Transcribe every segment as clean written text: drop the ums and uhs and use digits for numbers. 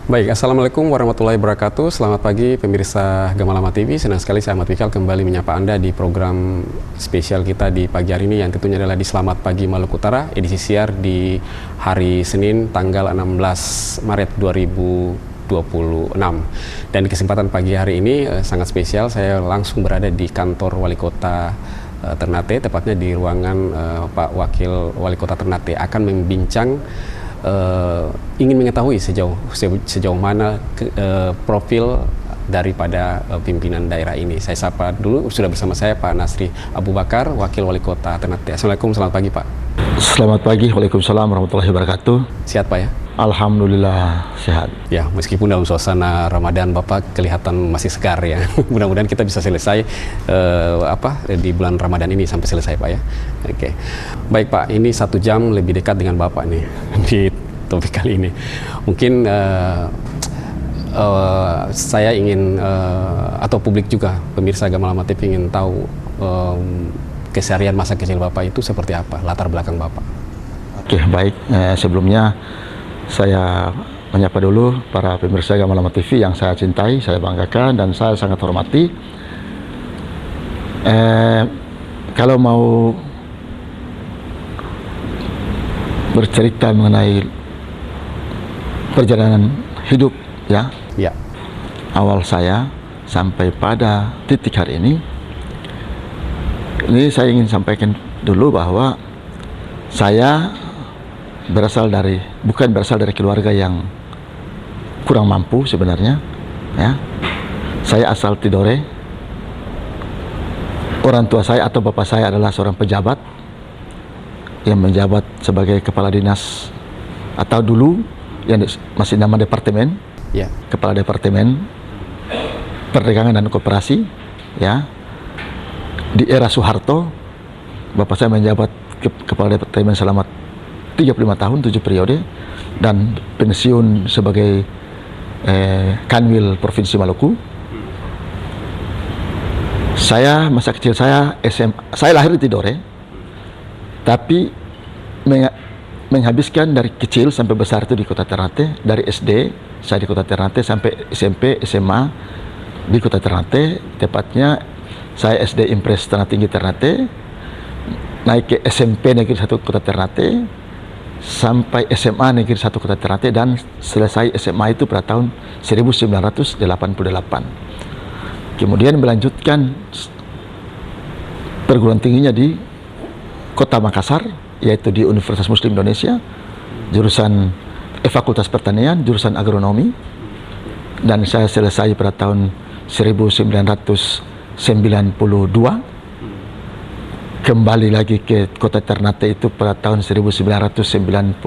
Baik, Assalamualaikum warahmatullahi wabarakatuh. Selamat pagi pemirsa Gamalama TV. Senang sekali saya Ahmad Fikal kembali menyapa Anda di program spesial kita di pagi hari ini yang tentunya adalah di Selamat Pagi Maluku Utara, edisi siar di hari Senin tanggal 16 Maret 2026. Dan di kesempatan pagi hari ini sangat spesial, saya langsung berada di kantor Wali Kota Ternate, tepatnya di ruangan Pak Wakil Wali Kota Ternate, akan membincang ingin mengetahui sejauh mana profil daripada pimpinan daerah ini. Saya sapa dulu, sudah bersama saya Pak Nasri Abu Bakar, Wakil Wali Kota Ternate. Assalamualaikum, selamat pagi Pak. Selamat pagi, waalaikumsalam warahmatullahi wabarakatuh. Sehat Pak ya? Alhamdulillah sehat. Ya, meskipun dalam suasana Ramadan Bapak kelihatan masih segar ya. Mudah-mudahan kita bisa selesai di bulan Ramadan ini sampai selesai Pak ya. Oke. Baik Pak, ini 1 jam lebih dekat dengan Bapak nih di topik kali ini. Mungkin saya ingin atau publik juga, pemirsa Gamalama TV ingin tahu keseharian masa kecil Bapak itu seperti apa, latar belakang Bapak. Oke, baik. Sebelumnya saya menyapa dulu para pemirsa Gamalama TV yang saya cintai, saya banggakan, dan saya sangat hormati. Kalau mau bercerita mengenai perjalanan hidup ya, awal saya sampai pada titik hari ini saya ingin sampaikan dulu bahwa saya bukan berasal dari keluarga yang kurang mampu sebenarnya ya. Saya asal Tidore. Orang tua saya atau bapak saya adalah seorang pejabat yang menjabat sebagai kepala dinas, atau dulu yang masih nama departemen, kepala departemen perdagangan dan koperasi ya. Di era Soeharto bapak saya menjabat kepala departemen selama 35 tahun, 7 periode, dan pensiun sebagai Kanwil Provinsi Maluku. Masa kecil saya saya lahir di Tidore, tapi menghabiskan dari kecil sampai besar itu di Kota Ternate. Dari SD saya di Kota Ternate sampai SMP, SMA di Kota Ternate. Tepatnya saya SD Impres Tanah Tinggi Ternate, naik ke SMP Negeri 1 Kota Ternate, sampai SMA Negeri 1 Kota Ternate, dan selesai SMA itu pada tahun 1988. Kemudian melanjutkan perguruan tingginya di Kota Makassar, yaitu di Universitas Muslim Indonesia, jurusan Fakultas Pertanian, jurusan Agronomi, dan saya selesai pada tahun 1992. Kembali lagi ke Kota Ternate itu pada tahun 1994.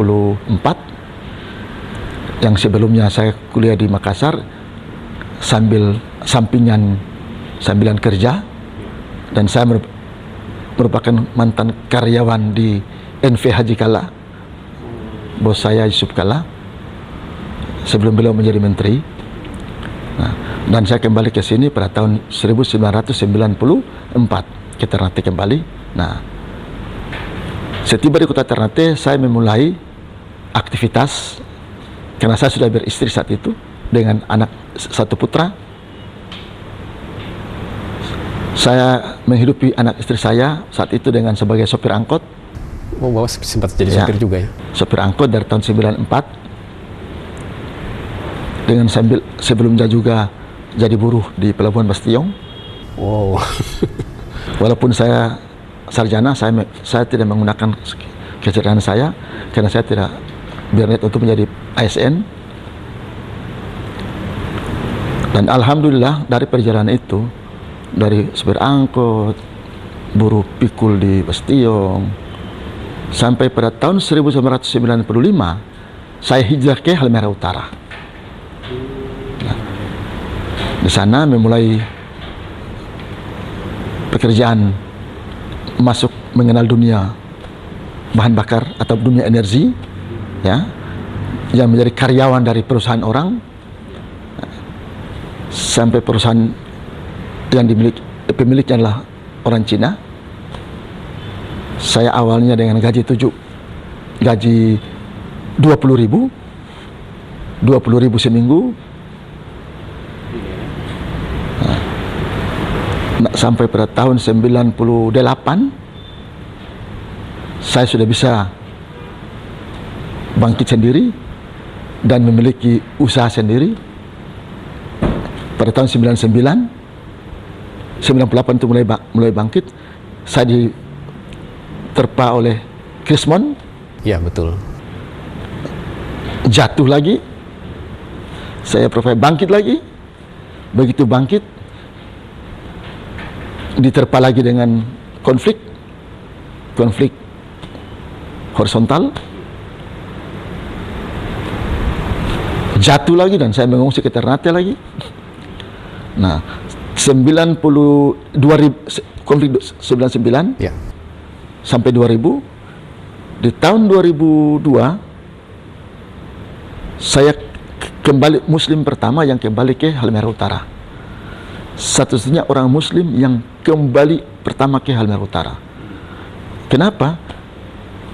Yang sebelumnya saya kuliah di Makassar sambilan kerja, dan saya merupakan mantan karyawan di NV Haji Kala, bos saya Yusuf Kala, sebelum beliau menjadi menteri. Dan saya kembali ke sini pada tahun 1994 ke Ternate kembali. Setiba di Kota Ternate saya memulai aktivitas, karena saya sudah beristri saat itu dengan anak 1 putra. Saya menghidupi anak istri saya saat itu dengan sebagai sopir angkot. Oh, Bapak sempat jadi sopir juga ya? Sopir angkot dari tahun 94. Dengan sebelumnya juga jadi buruh di Pelabuhan Bastiong. Wow. Walaupun saya sarjana, saya tidak menggunakan kecerdasan saya, karena saya tidak berniat untuk menjadi ASN. Dan alhamdulillah dari perjalanan itu, dari sopir angkot, buruh pikul di Bastiong, sampai pada tahun 1995 saya hijrah ke Halmahera Utara. Di sana memulai pekerjaan, masuk mengenal dunia bahan bakar atau dunia energi ya, yang menjadi karyawan dari perusahaan orang, sampai perusahaan yang pemiliknya adalah orang Cina. Saya awalnya dengan gaji 20.000, 20.000 seminggu. Sampai pada tahun 98 saya sudah bisa bangkit sendiri dan memiliki usaha sendiri. Pada tahun 98 itu mulai bangkit. Saya diterpa oleh Krismon. Ya, betul. Jatuh lagi. Saya bangkit lagi. Begitu bangkit, diterpa lagi dengan konflik horizontal. Jatuh lagi dan saya mengungsi ke Ternate lagi. Nah, 2000 konflik 99 ya, sampai 2000. Di tahun 2002 saya kembali Muslim pertama yang kembali ke Halmahera Utara. Satu-satunya orang Muslim yang kembali pertama ke Halmahera Utara. Kenapa?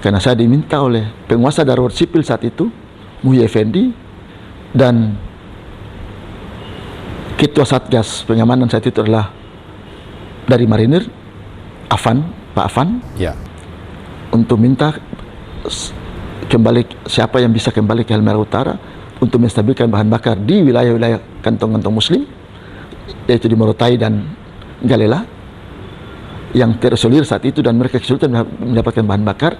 Karena saya diminta oleh penguasa darurat sipil saat itu, Muhyi Effendi, dan Ketua Satgas Pengamanan saat itu adalah dari Marinir, Pak Afan, ya, untuk minta kembali siapa yang bisa kembali ke Halmahera Utara untuk menstabilkan bahan bakar di wilayah-wilayah kantong-kantong Muslim, yaitu di Morotai dan Galela, yang terisolir saat itu dan mereka kesulitan mendapatkan bahan bakar.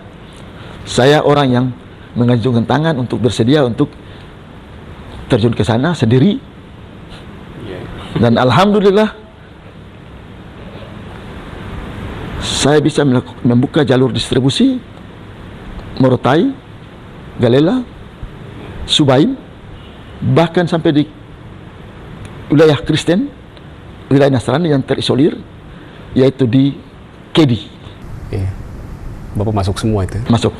Saya orang yang mengajungkan tangan untuk bersedia untuk terjun ke sana sendiri. Dan alhamdulillah saya bisa membuka jalur distribusi Morotai, Galela, Subaim, bahkan sampai di wilayah Kristen, wilayah Nasrani yang terisolir, yaitu di Kedi. Iya. Bapak masuk semua itu? Masuk.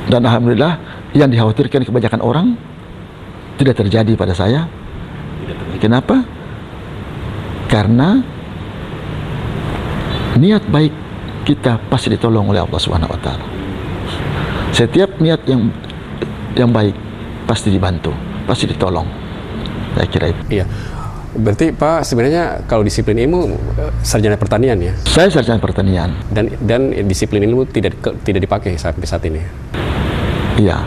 Dan alhamdulillah yang dikhawatirkan kebanyakan orang tidak terjadi pada saya. Kenapa? Karena niat baik kita pasti ditolong oleh Allah Subhanahu wa taala. Setiap niat yang baik pasti dibantu, pasti ditolong. Saya kira itu. Iya. Berarti Pak sebenarnya kalau disiplin ilmu sarjana pertanian ya? Saya sarjana pertanian. Dan disiplin ilmu tidak dipakai sampai saat ini. Iya.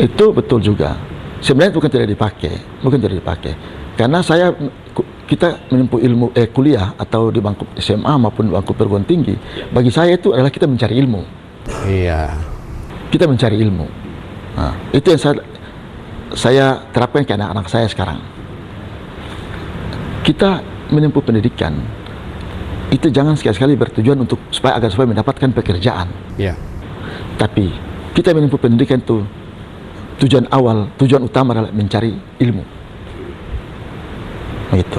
Itu betul juga. Sebenarnya bukan tidak dipakai. Karena kita menempuh ilmu kuliah atau di bangku SMA maupun bangku perguruan tinggi, bagi saya itu adalah kita mencari ilmu. Iya. Kita mencari ilmu. Nah, itu yang saya terapkan ke anak-anak saya sekarang. Kita menempuh pendidikan itu jangan sekali-sekali bertujuan agar supaya mendapatkan pekerjaan. Iya. Tapi kita menempuh pendidikan itu tujuan utama adalah mencari ilmu. Itu.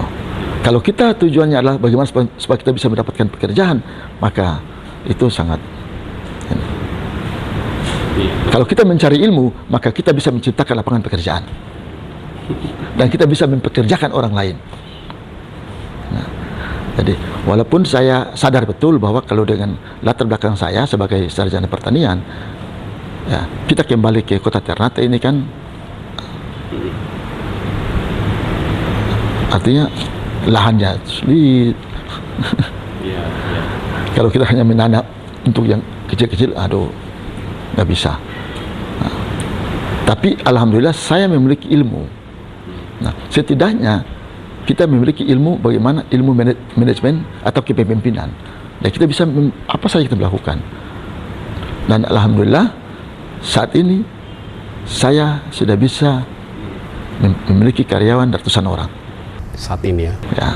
Kalau kita tujuannya adalah bagaimana supaya kita bisa mendapatkan pekerjaan, maka itu sangat. Kalau kita mencari ilmu, maka kita bisa menciptakan lapangan pekerjaan, dan kita bisa mempekerjakan orang lain. Nah, jadi walaupun saya sadar betul bahwa kalau dengan latar belakang saya sebagai sarjana pertanian, ya, kita kembali ke kota Ternate ini kan artinya lahannya sulit. Kalau kita hanya menanam untuk yang kecil-kecil, aduh, nggak bisa. Nah, tapi alhamdulillah saya memiliki ilmu. Nah, setidaknya kita memiliki ilmu bagaimana ilmu manajemen atau kepemimpinan, dan kita bisa apa saja kita melakukan. Dan alhamdulillah saat ini saya sudah bisa memiliki karyawan ratusan orang. Saat ini ya? Ya,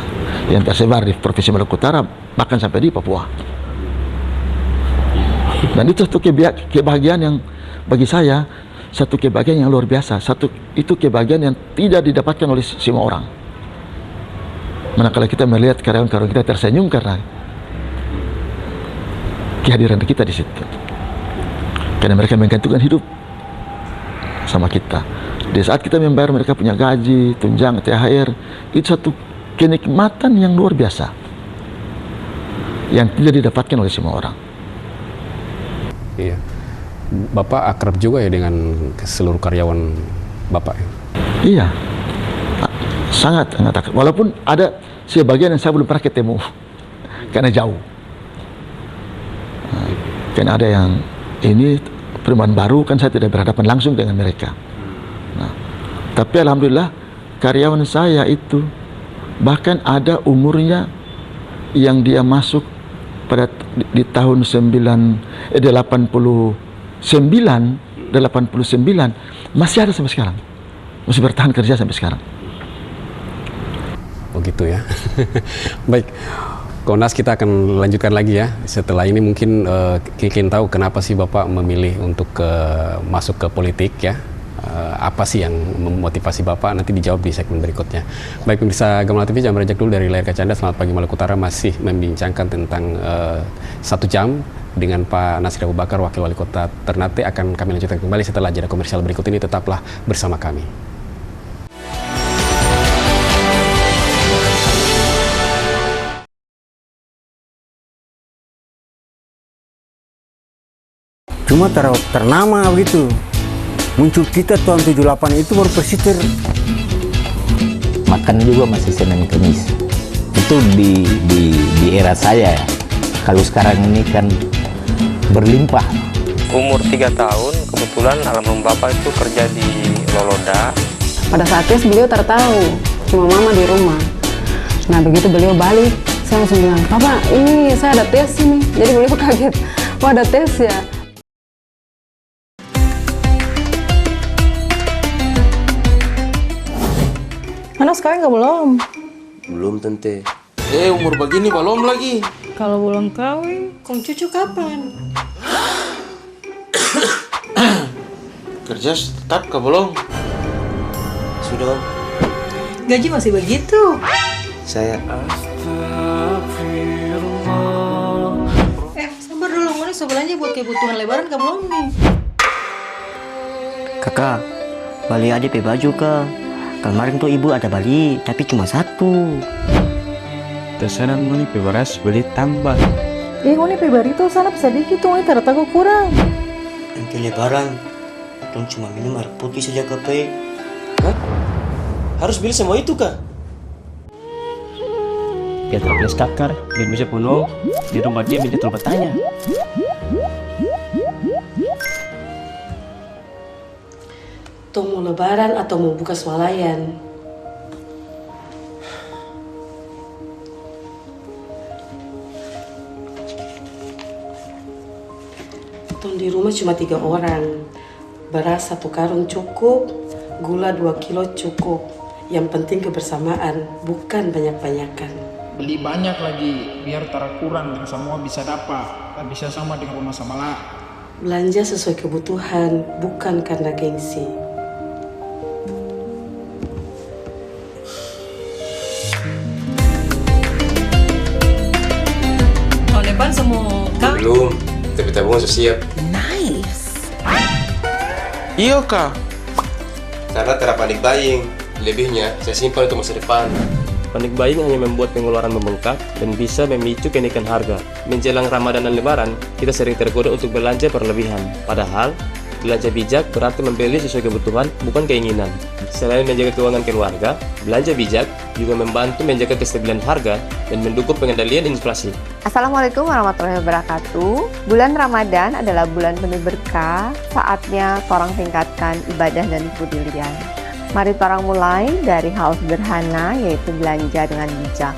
yang tersebar di Provinsi Maluku Utara, bahkan sampai di Papua. Dan itu satu kebahagiaan yang bagi saya, satu kebahagiaan yang luar biasa. Itu kebahagiaan yang tidak didapatkan oleh semua orang. Manakala kita melihat karyawan-karyawan kita tersenyum karena kehadiran kita di situ. Karena mereka menggantungkan hidup sama kita. Di saat kita membayar mereka punya gaji, tunjangan, THR, itu satu kenikmatan yang luar biasa yang tidak didapatkan oleh semua orang. Iya. Bapak akrab juga ya dengan seluruh karyawan Bapak ya? Iya, sangat akrab. Walaupun ada sebagian yang saya belum pernah ketemu karena jauh. Kan ada yang ini perumahan baru, kan saya tidak berhadapan langsung dengan mereka. Nah, tapi alhamdulillah karyawan saya itu bahkan ada umurnya yang dia masuk pada di tahun 89 masih ada sampai sekarang, masih bertahan kerja sampai sekarang. Oh gitu ya. Baik, Konas, kita akan lanjutkan lagi ya. Setelah ini mungkin ingin tahu kenapa sih Bapak memilih untuk masuk ke politik ya. Apa sih yang memotivasi Bapak? Nanti dijawab di segmen berikutnya. Baik, pemirsa Gamala TV, jangan beranjak dulu dari layar kaca Anda. Selamat pagi Maluku Utara masih membincangkan tentang 1 jam dengan Pak Nasir Abu Bakar, Wakil Wali Kota Ternate. Akan kami lanjutkan kembali setelah jeda komersial berikut ini. Tetaplah bersama kami. Cuma ternama begitu. Muncul kita tahun 78 itu baru persiter. Makan juga masih Senin Kamis. Itu di era saya. Kalau sekarang ini kan berlimpah. Umur 3 tahun, kebetulan almarhum bapak itu kerja di Loloda. Pada saat tes beliau tertahu, cuma mama di rumah. Nah begitu beliau balik, saya langsung bilang, Papa ini saya ada tes ini. Jadi beliau kaget, wah ada tes ya. Mana sekarang nggak belum? Belum tante. Umur begini belum lagi. Kalau belum kawin, kong cucu kapan? Kerja tetap ke belum? Sudah Om. Gaji masih begitu? Saya. Sabar dulu, mana sebelahnya buat kebutuhan lebaran ke belum nih? Kakak, beli aja pe baju kak. Kemarin tuh ibu ada beli, tapi cuma 1. Tersenang mani pe beras beli tambah. Ini pe barito sana sedikit tuh, ini tertago kurang. Nanti lebaran, tuh cuma minum air putih saja kak pe. Hah? Harus beli semua itu kak? Biar terberes kakar, biar bisa penuh di rumah dia minta terlalu bertanya. Tuh mau lebaran atau mau buka swalayan? Tuh di rumah cuma 3 orang. Beras 1 karung cukup, gula 2 kilo cukup. Yang penting kebersamaan, bukan banyak-banyakan. Beli banyak lagi, biar kurang dan semua bisa dapat. Tak bisa sama dengan rumah Samala. Belanja sesuai kebutuhan, bukan karena gengsi. Lebaran semua kak? Belum, tapi tabungan sudah siap. Nice. Iya kak. Karena tidak panik buying. Lebihnya saya simpan untuk masa depan. Panik buying hanya membuat pengeluaran membengkak dan bisa memicu kenaikan harga. Menjelang Ramadan dan Lebaran, kita sering tergoda untuk belanja berlebihan. Padahal, belanja bijak berarti membeli sesuai kebutuhan, bukan keinginan. Selain menjaga keuangan keluarga, belanja bijak juga membantu menjaga kestabilan harga dan mendukung pengendalian inflasi. Assalamualaikum warahmatullahi wabarakatuh. Bulan Ramadan adalah bulan penuh berkah, saatnya orang tingkatkan ibadah dan kepedulian. Mari orang mulai dari hal sederhana, yaitu belanja dengan bijak.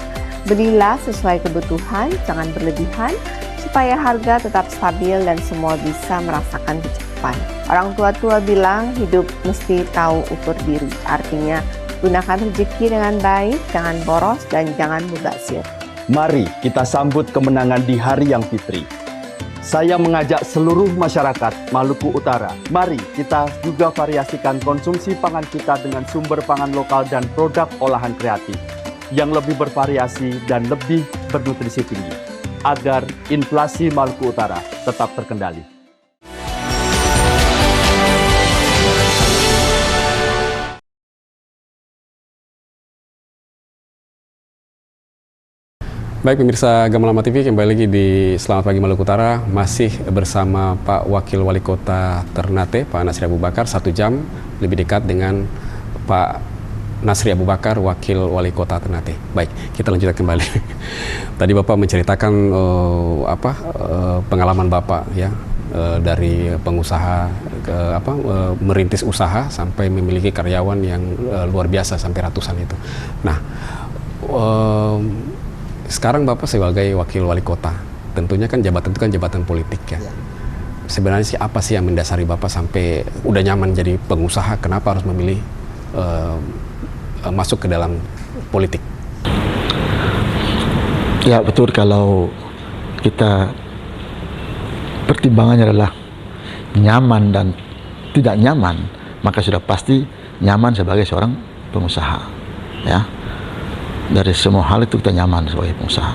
Belilah sesuai kebutuhan, jangan berlebihan, supaya harga tetap stabil dan semua bisa merasakan kecukupan. Orang tua-tua bilang hidup mesti tahu ukur diri, artinya gunakan rezeki dengan baik, jangan boros dan jangan mubazir. Mari kita sambut kemenangan di hari yang fitri. Saya mengajak seluruh masyarakat Maluku Utara, mari kita juga variasikan konsumsi pangan kita dengan sumber pangan lokal dan produk olahan kreatif yang lebih bervariasi dan lebih bernutrisi tinggi, agar inflasi Maluku Utara tetap terkendali. Baik pemirsa Gamalama TV, kembali lagi di Selamat Pagi Maluku Utara, masih bersama Pak Wakil Wali Kota Ternate, Pak Nasir Abu Bakar, 1 jam lebih dekat dengan Pak Nasri Abu Bakar, Wakil Wali Kota Ternate. Baik, kita lanjutkan kembali. Tadi Bapak menceritakan pengalaman Bapak ya, dari pengusaha merintis usaha sampai memiliki karyawan yang luar biasa sampai ratusan itu. Nah, sekarang Bapak sebagai Wakil Wali Kota, tentunya kan jabatan itu kan jabatan politik ya. Sebenarnya sih apa sih yang mendasari Bapak sampai udah nyaman jadi pengusaha, kenapa harus memilih masuk ke dalam politik? Ya betul, kalau kita pertimbangannya adalah nyaman dan tidak nyaman, maka sudah pasti nyaman sebagai seorang pengusaha ya. Dari semua hal itu kita nyaman sebagai pengusaha.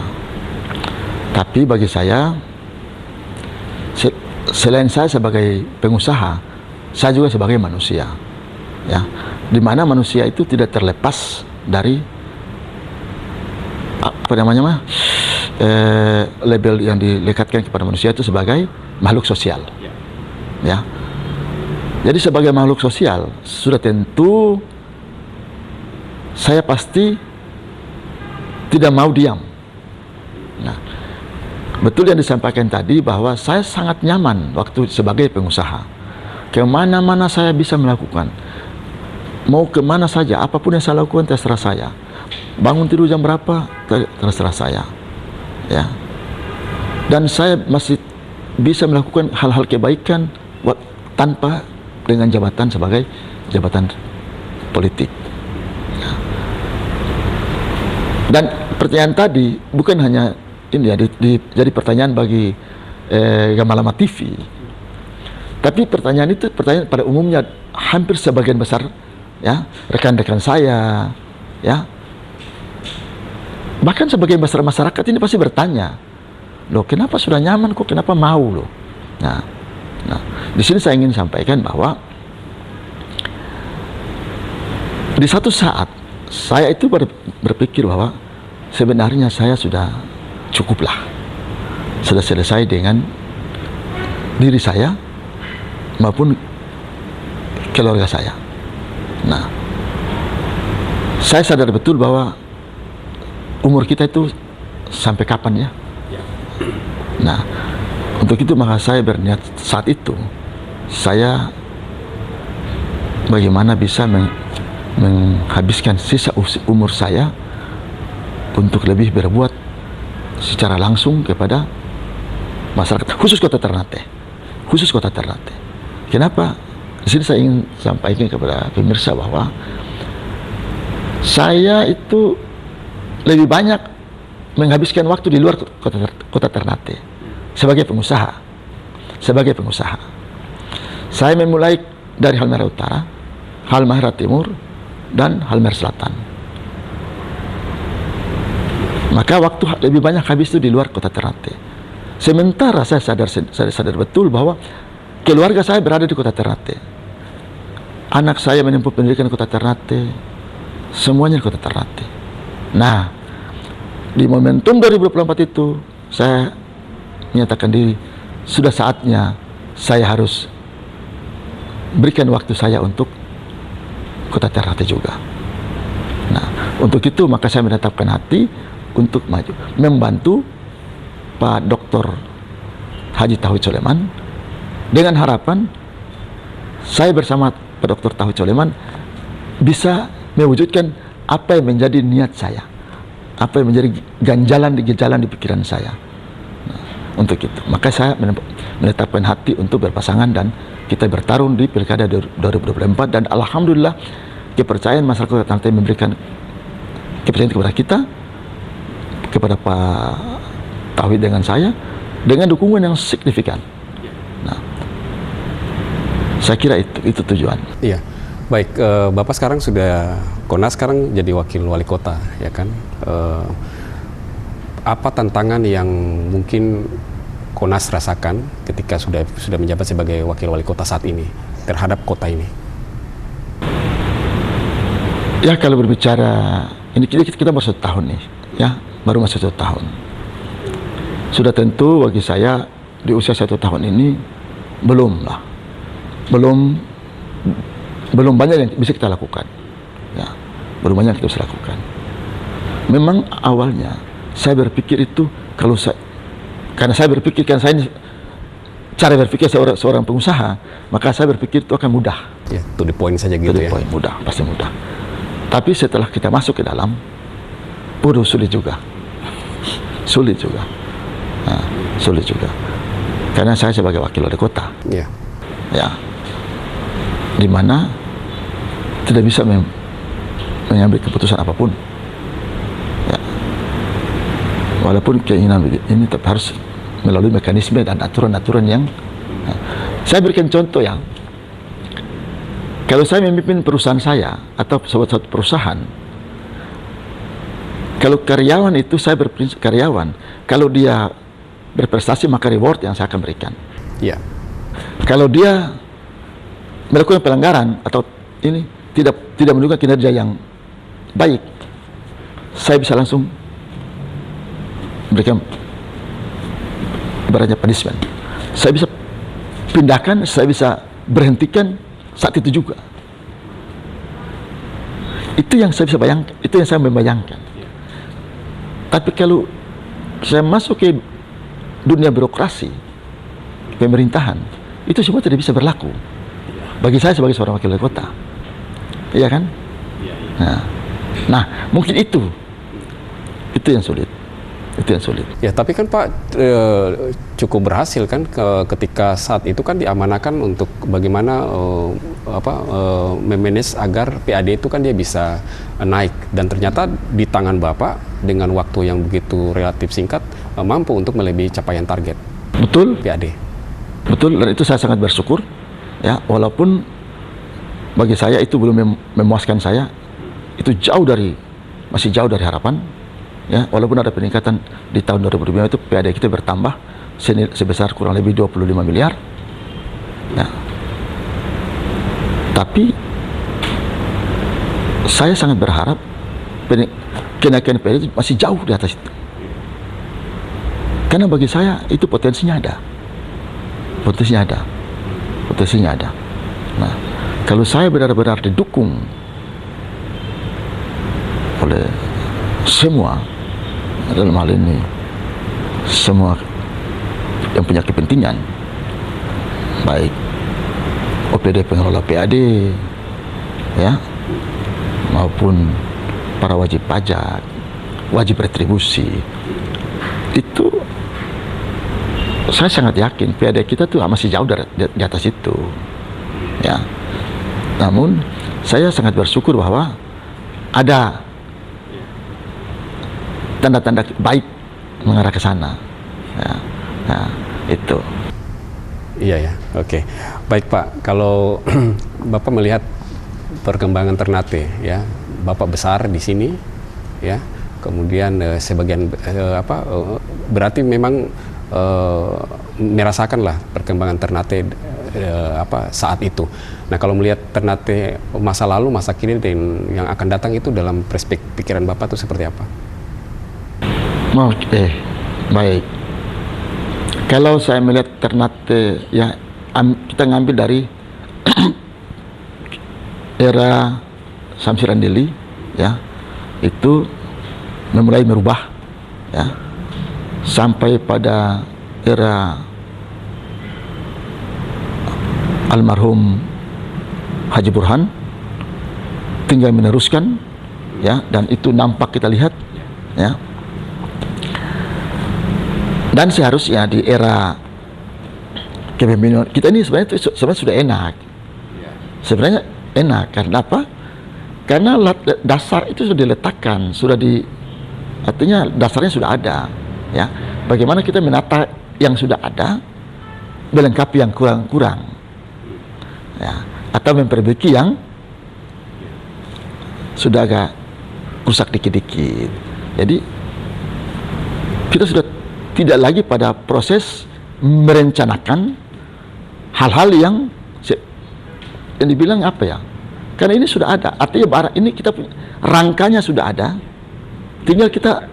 Tapi bagi saya, selain saya sebagai pengusaha, saya juga sebagai manusia ya, di mana manusia itu tidak terlepas dari label yang dilekatkan kepada manusia itu sebagai makhluk sosial ya. Jadi sebagai makhluk sosial sudah tentu saya pasti tidak mau diam. Nah, betul yang disampaikan tadi bahwa saya sangat nyaman waktu sebagai pengusaha. Kemana-mana saya bisa melakukan, mau kemana saja, apapun yang saya lakukan terserah saya. Bangun tidur jam berapa terserah saya ya. Dan saya masih bisa melakukan hal-hal kebaikan tanpa dengan jabatan sebagai jabatan politik ya. Dan pertanyaan tadi bukan hanya ini ya, jadi pertanyaan bagi Gamalama TV, tapi pertanyaan itu pertanyaan pada umumnya hampir sebagian besar ya rekan-rekan saya ya, bahkan sebagian besar masyarakat ini pasti bertanya, loh kenapa sudah nyaman kok kenapa mau loh. Nah di sini saya ingin sampaikan bahwa di satu saat saya itu berpikir bahwa sebenarnya saya sudah cukuplah, sudah selesai dengan diri saya maupun keluarga saya. Nah, saya sadar betul bahwa umur kita itu sampai kapan ya? Nah, untuk itu maka saya berniat saat itu saya bagaimana bisa menghabiskan sisa umur saya untuk lebih berbuat secara langsung kepada masyarakat, khusus Kota Ternate. Kenapa? Di sini saya ingin sampaikan kepada pemirsa bahwa saya itu lebih banyak menghabiskan waktu di luar Kota Ternate sebagai pengusaha. Saya memulai dari Halmahera Utara, Halmahera Timur, dan Halmahera Selatan. Maka waktu lebih banyak habis itu di luar Kota Ternate. Sementara saya sadar betul bahwa keluarga saya berada di Kota Ternate. Anak saya menempuh pendidikan di Kota Ternate, semuanya di Kota Ternate. Nah, di momentum 2024 itu saya menyatakan diri sudah saatnya saya harus berikan waktu saya untuk Kota Ternate juga. Nah, untuk itu maka saya menetapkan hati untuk maju membantu Pak Dr. Haji Tauhid Soleman, dengan harapan saya bersama Pak Dr. Tauhid Soleman bisa mewujudkan apa yang menjadi niat saya, apa yang menjadi ganjalan di pikiran saya. Nah, untuk itu maka saya menetapkan hati untuk berpasangan dan kita bertarung di Pilkada 2024, dan alhamdulillah kepercayaan masyarakat Ternate memberikan kepercayaan kepada kita, kepada Pak Tauhid dengan saya, dengan dukungan yang signifikan. Nah, saya kira itu tujuan. Iya, baik. Bapak sekarang sudah Konas, sekarang jadi wakil wali kota, ya kan? Apa tantangan yang mungkin Konas rasakan ketika sudah menjabat sebagai wakil wali kota saat ini terhadap kota ini? Ya, kalau berbicara ini kita baru 1 tahun nih, ya, baru masuk 1 tahun. Sudah tentu bagi saya di usia 1 tahun ini belum banyak yang bisa kita lakukan. Belum banyak kita bisa lakukan. Memang awalnya saya berpikir itu karena saya berpikir kan saya cara berpikir seorang pengusaha, maka saya berpikir itu akan mudah. Ya, to the point saja gitu ya. Mudah, pasti mudah. Tapi setelah kita masuk ke dalam, sulit juga. Sulit juga. Nah, sulit juga. Karena saya sebagai wakil wali kota. Ya. Ya. Di mana tidak bisa mengambil keputusan apapun. Ya. Walaupun keinginan ini tetap harus melalui mekanisme dan aturan-aturan yang saya berikan contoh ya. Kalau saya memimpin perusahaan saya atau suatu perusahaan, kalau karyawan itu saya berprinsip karyawan, kalau dia berprestasi maka reward yang saya akan berikan. Ya. Kalau dia melakukan pelanggaran atau ini tidak menunjukkan kinerja yang baik, saya bisa langsung berikan ibaratnya punishment. Saya bisa pindahkan, saya bisa berhentikan saat itu juga. Itu yang saya bisa bayangkan, itu yang saya membayangkan. Tapi kalau saya masuk ke dunia birokrasi, pemerintahan, itu semua tidak bisa berlaku. Bagi saya sebagai seorang wakil wali kota, iya kan? Nah, mungkin itu yang sulit. Itu yang sulit. Ya, tapi kan Pak cukup berhasil kan ketika saat itu kan diamanakan untuk bagaimana memanage agar PAD itu kan dia bisa naik, dan ternyata di tangan Bapak dengan waktu yang begitu relatif singkat mampu untuk melebihi capaian target. Betul. PAD. Betul, dan itu saya sangat bersyukur ya, walaupun bagi saya itu belum memuaskan saya, itu masih jauh dari harapan. Ya, walaupun ada peningkatan di tahun 2005 itu PAD kita bertambah sebesar kurang lebih 25 miliar. Ya. Tapi saya sangat berharap kenaikan PAD itu masih jauh di atas itu. Karena bagi saya itu potensinya ada. Potensinya ada. Nah, kalau saya benar-benar didukung oleh semua, dalam hal ini semua yang punya kepentingan, baik OPD pengelola PAD ya, maupun para wajib pajak, wajib retribusi, itu saya sangat yakin PAD kita tuh masih jauh di atas itu ya. Namun saya sangat bersyukur bahwa ada tanda-tanda baik mengarah ke sana. Ya, nah, itu. Iya ya, oke. Baik Pak, kalau Bapak melihat perkembangan Ternate ya, Bapak besar di sini ya, kemudian sebagian berarti memang merasakanlah perkembangan Ternate saat itu. Nah, kalau melihat Ternate masa lalu, masa kini dan yang akan datang itu dalam perspektif pikiran Bapak itu seperti apa? Oke, baik. Kalau saya melihat Ternate ya, kita ngambil dari era Samsiran Deli ya, itu memulai merubah ya, sampai pada era almarhum Haji Burhan, tinggal meneruskan ya, dan itu nampak kita lihat ya. Dan seharusnya di era kepemimpinan kita ini sebenarnya sudah enak. Sebenarnya enak, karena apa? Karena dasar itu sudah diletakkan, artinya dasarnya sudah ada. Ya, bagaimana kita menata yang sudah ada, melengkapi yang kurang-kurang, ya, atau memperbaiki yang sudah agak rusak dikit-dikit. Jadi kita sudah tidak lagi pada proses merencanakan hal-hal yang dibilang apa ya, karena ini sudah ada, artinya barang ini kita punya rangkanya sudah ada, tinggal kita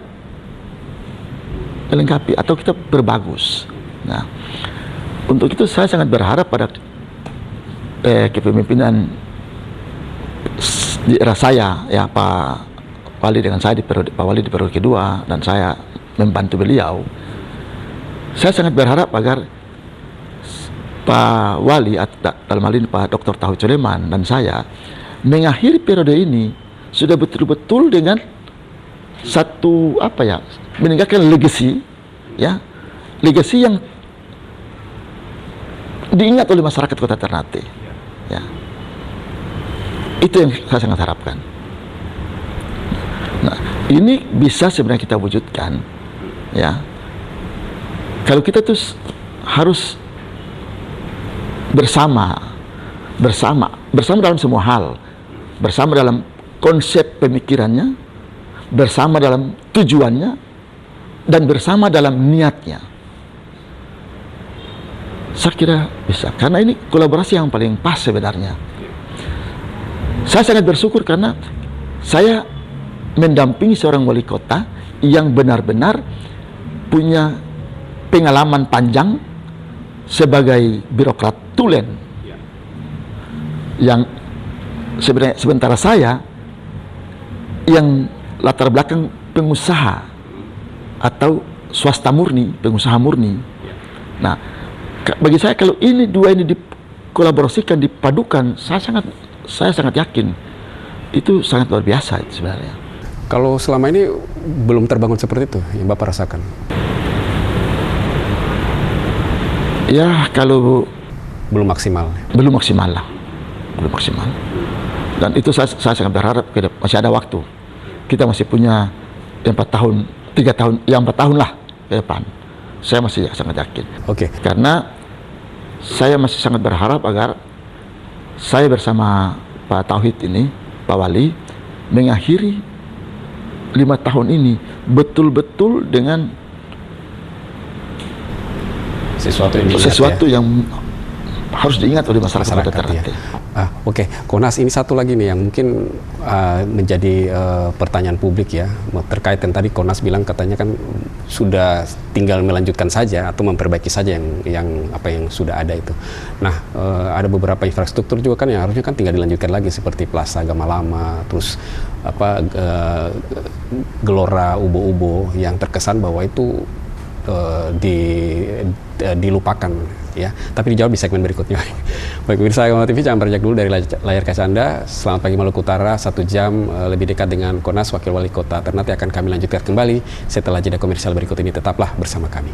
melengkapi atau kita berbagus. Nah, untuk itu saya sangat berharap pada kepemimpinan di era saya ya Pak Wali dengan saya di periode Pak Wali di periode kedua dan saya membantu beliau, saya sangat berharap agar Pak Wali dalam hal ini Pak Dr. Tauhid Suleman dan saya mengakhiri periode ini sudah betul-betul dengan satu meninggalkan legacy yang diingat oleh masyarakat Kota Ternate. Ya. Itu yang saya sangat harapkan. Nah, ini bisa sebenarnya kita wujudkan, ya. Kalau kita tuh harus bersama dalam semua hal, bersama dalam konsep pemikirannya, bersama dalam tujuannya, dan bersama dalam niatnya. Saya kira bisa, karena ini kolaborasi yang paling pas sebenarnya. Saya sangat bersyukur karena saya mendampingi seorang wali kota yang benar-benar punya pengalaman panjang sebagai birokrat tulen, yang sebenarnya sementara saya yang latar belakang pengusaha atau swasta murni, pengusaha murni. Nah, bagi saya kalau ini dua ini dikolaborasikan, dipadukan, saya sangat yakin itu sangat luar biasa itu sebenarnya. Kalau selama ini belum terbangun seperti itu yang Bapak rasakan? Ya, kalau belum maksimal. Belum maksimal lah, belum maksimal. Dan itu saya sangat berharap masih ada waktu. Kita masih punya 4 tahun, 3 tahun, 4 tahun lah ke depan. Saya masih sangat yakin. Oke. Karena saya masih sangat berharap agar saya bersama Pak Tauhid ini, Pak Wali, mengakhiri 5 tahun ini betul-betul dengan sesuatu yang harus diingat oleh masyarakat Kota Ternate. Oke. Konas, ini satu lagi nih yang mungkin menjadi pertanyaan publik ya, terkait yang tadi Konas bilang katanya kan sudah tinggal melanjutkan saja atau memperbaiki saja yang sudah ada itu. Nah, ada beberapa infrastruktur juga kan yang harusnya kan tinggal dilanjutkan lagi seperti Plaza Gamalama, terus Gelora Ubo-Ubo yang terkesan bahwa itu dilupakan ya, tapi dijawab di segmen berikutnya. Baik, pemirsa Gamalam TV, jangan beranjak dulu dari layar kaca Anda. Selamat pagi Maluku Utara, 1 jam lebih dekat dengan Konas Wakil Wali Kota Ternate akan kami lanjutkan kembali setelah jeda komersial berikut ini. Tetaplah bersama kami.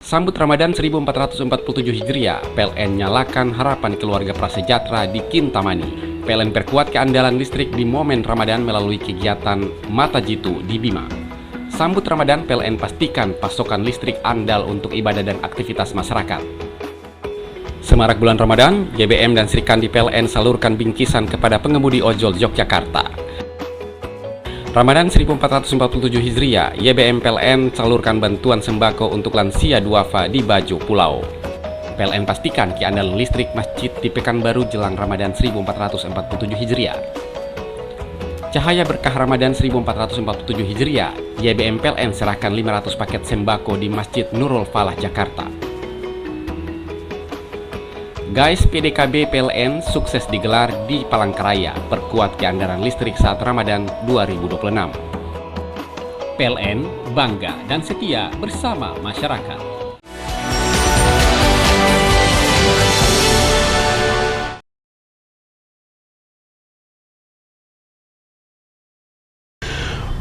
Sambut Ramadan 1447 Hijriah, PLN nyalakan harapan keluarga prasejahtera di Kintamani. PLN perkuat keandalan listrik di momen Ramadan melalui kegiatan Mata Jitu di Bima. Sambut Ramadan, PLN pastikan pasokan listrik andal untuk ibadah dan aktivitas masyarakat. Semarak bulan Ramadan, GBM dan Srikandi PLN salurkan bingkisan kepada pengemudi ojol Yogyakarta. Ramadan 1447 Hijriah, YBM PLN salurkan bantuan sembako untuk lansia duafa di Bajo Pulau. PLN pastikan keandalan listrik masjid di Pekanbaru jelang Ramadan 1447 Hijriah. Cahaya berkah Ramadan 1447 Hijriah, YBM PLN serahkan 500 paket sembako di Masjid Nurul Falah, Jakarta. Guys, PDKB PLN sukses digelar di Palangkaraya, perkuat keandalan listrik saat Ramadan 2026. PLN bangga dan setia bersama masyarakat.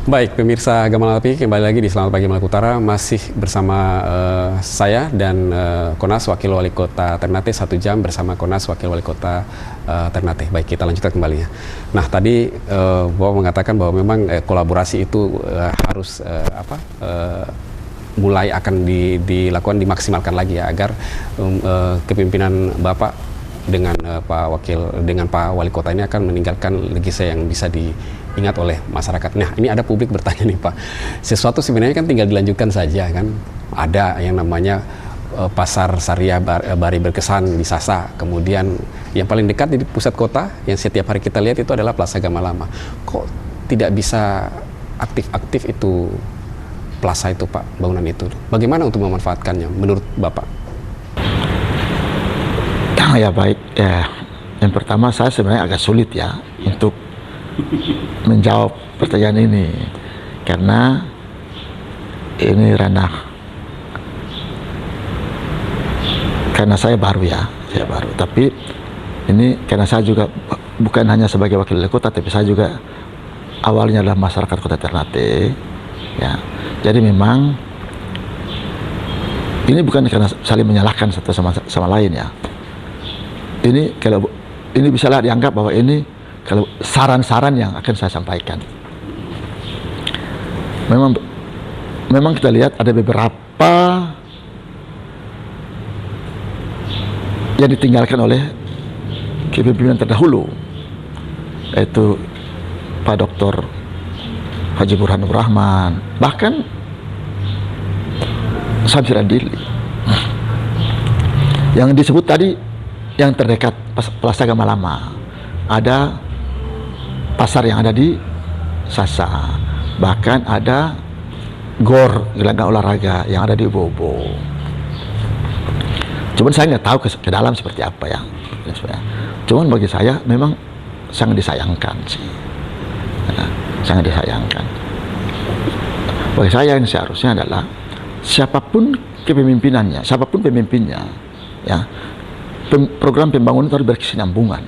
Baik, pemirsa Gamalam TV, kembali lagi di Selamat Pagi Maluku Utara, masih bersama saya dan Konas Wakil Wali Kota Ternate, 1 jam bersama Konas Wakil Wali Kota Ternate. Baik, kita lanjutkan kembali ya. Nah, tadi Bapak mengatakan bahwa memang kolaborasi itu harus mulai akan dilakukan, dimaksimalkan lagi ya, agar kepemimpinan Bapak dengan Pak Wali Kota ini akan meninggalkan legasi yang bisa diingat oleh masyarakat. Nah, ini ada publik bertanya nih Pak, sesuatu sebenarnya kan tinggal dilanjutkan saja kan. Ada yang namanya Pasar Syariah Bari Berkesan di Sasa, kemudian yang paling dekat di pusat kota yang setiap hari kita lihat itu adalah Plaza Gamalama. Kok tidak bisa aktif-aktif itu plaza itu Pak, bangunan itu. Bagaimana untuk memanfaatkannya menurut Bapak? Ya baik, ya yang pertama saya sebenarnya agak sulit ya untuk menjawab pertanyaan ini karena ini ranah, karena saya baru ya, saya baru. Tapi ini karena saya juga bukan hanya sebagai wakil wali kota, tapi saya juga awalnya adalah masyarakat Kota Ternate, ya. Jadi memang ini bukan karena saling menyalahkan satu sama lain ya. Ini kalau ini bisalah dianggap bahwa ini kalau saran-saran yang akan saya sampaikan. Memang kita lihat ada beberapa yang ditinggalkan oleh kepemimpinan terdahulu, yaitu Pak Dr. Haji Burhanur Rahman, bahkan Samsir Adili. Yang disebut tadi yang terdekat Plaza Gama Lama, ada pasar yang ada di Sasa, bahkan ada GOR, gelanggang olahraga yang ada di Bobo. Cuman saya nggak tahu ke dalam seperti apa ya. Cuman bagi saya memang sangat disayangkan sih, sangat disayangkan. Bagi saya yang seharusnya adalah siapapun kepemimpinannya, siapapun pemimpinnya, ya, program pembangunan itu harus berkesinambungan,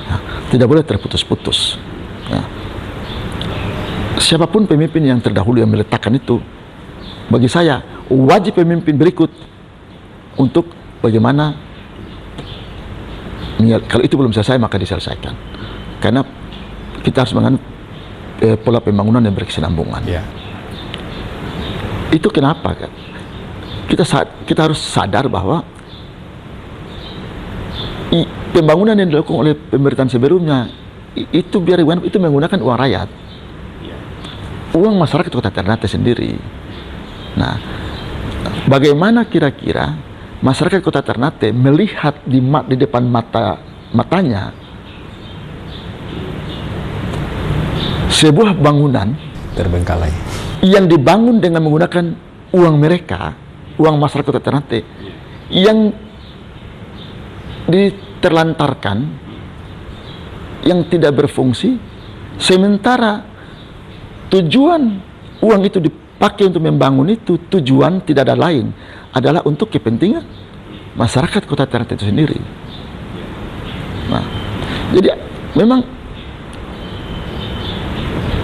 ya, tidak boleh terputus-putus. Ya. Siapapun pemimpin yang terdahulu yang meletakkan itu, bagi saya wajib pemimpin berikut untuk bagaimana kalau itu belum selesai maka diselesaikan, karena kita harus menganut pola pembangunan yang berkesinambungan. Yeah. Itu kenapa kan? Kita harus sadar bahwa pembangunan yang dilakukan oleh pemerintahan sebelumnya itu itu menggunakan uang rakyat, uang masyarakat Kota Ternate sendiri. Nah, bagaimana kira-kira masyarakat Kota Ternate melihat di depan matanya sebuah bangunan terbengkalai yang dibangun dengan menggunakan uang mereka, uang masyarakat Kota Ternate, yang diterlantarkan, yang tidak berfungsi, sementara tujuan uang itu dipakai untuk membangun itu, tujuan tidak ada lain adalah untuk kepentingan masyarakat Kota Ternate itu sendiri. Nah, jadi memang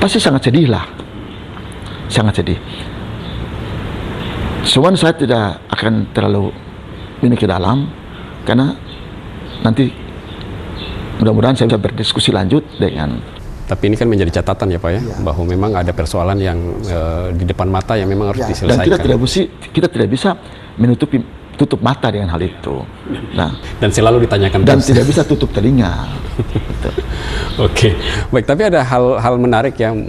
pasti sangat sedih lah, sangat sedih. Cuman saya tidak akan terlalu ini ke dalam, karena nanti mudah-mudahan saya bisa berdiskusi lanjut dengan. Tapi ini kan menjadi catatan ya Pak ya, bahwa memang ada persoalan yang di depan mata yang memang harus diselesaikan. Dan kita tidak bisa tutup mata dengan hal itu. Nah, dan selalu ditanyakan dan terus. Tidak bisa tutup telinga. Oke, baik. Tapi ada hal menarik yang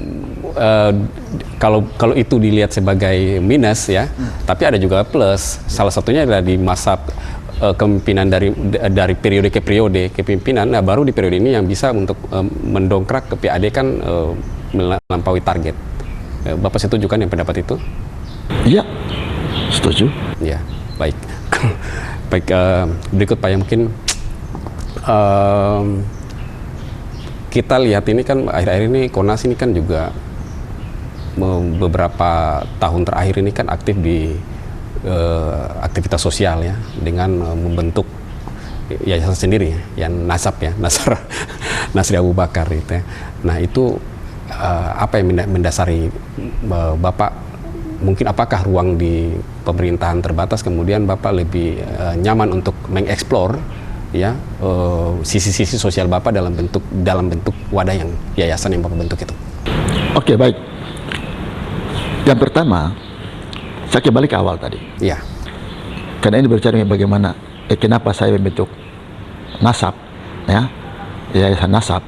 kalau itu dilihat sebagai minus ya, tapi ada juga plus. Salah satunya adalah di masa kepemimpinan dari periode ke periode kepemimpinan, nah baru di periode ini yang bisa untuk mendongkrak ke PAD kan melampaui target. Bapak setuju kan yang pendapat itu? Iya, setuju. Ya, baik. Baik, berikut Pak yang mungkin kita lihat ini kan akhir-akhir ini Konas ini kan juga beberapa tahun terakhir ini kan aktif di aktivitas sosial ya, dengan membentuk yayasan sendiri yang Nasab ya, Nasri Abu Bakar itu ya. Nah itu apa yang mendasari Bapak, mungkin apakah ruang di pemerintahan terbatas kemudian Bapak lebih nyaman untuk mengeksplor ya sisi-sisi sosial Bapak dalam bentuk wadah yang yayasan yang Bapak bentuk itu? Oke, baik. Yang pertama, saya kembali ke awal tadi. Ya. Karena ini berbicara bagaimana, kenapa saya membentuk Nasab, ya, yayasan Nasab,